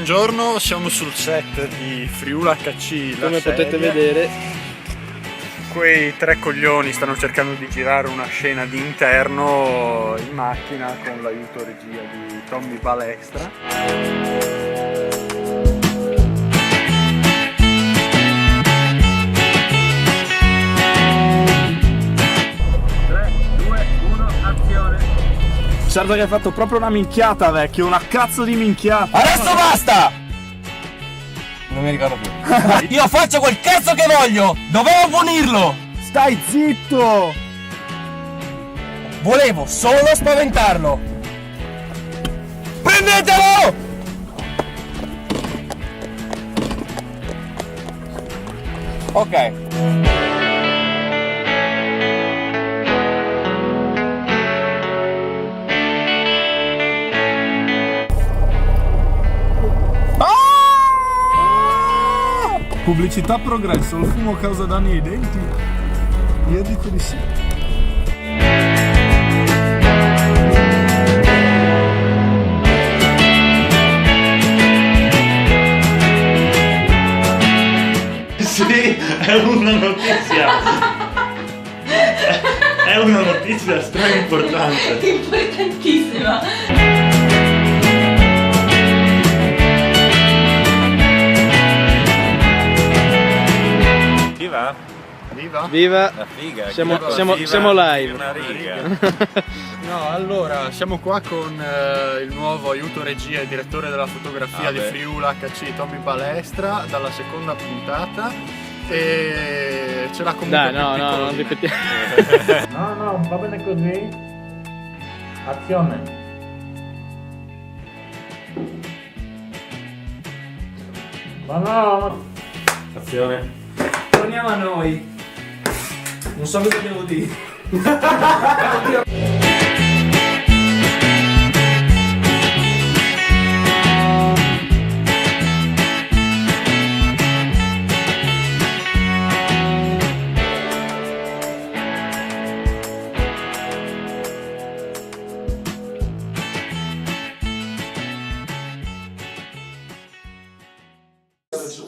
Buongiorno, siamo sul set di Friuli HC. Come potete vedere, quei tre coglioni stanno cercando di girare una scena di interno in macchina con l'aiuto regia di Tommy Balestra. 3, 2, 1, azione. certo che hai fatto proprio una minchiata, vecchio, una cazzo di minchiata. Adesso basta! Non mi ricordo più. Io faccio quel cazzo che voglio! Dovevo punirlo! Stai zitto! Volevo solo spaventarlo! Prendetelo! Ok. Pubblicità progresso, il fumo causa danni ai denti? Io dico di sì. Sì, è una notizia. È una notizia stra importante. Importantissima. Viva? Viva? Viva! La figa, Siamo live. Una riga. No, allora, siamo qua con il nuovo aiuto regia e direttore della fotografia di Friuli HC, Tommy Balestra, dalla seconda puntata. E ce l'ha comunque. Dai, più no, piccolina. non ripetiamo. No, va bene così. Azione. Ma no. Azione. Torniamo a noi. Non so cosa devo dire.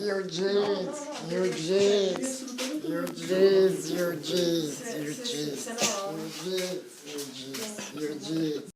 Your jeans, your jeans, your jeans, your jeans, your jeans, your jeans, your jeans, your jeans.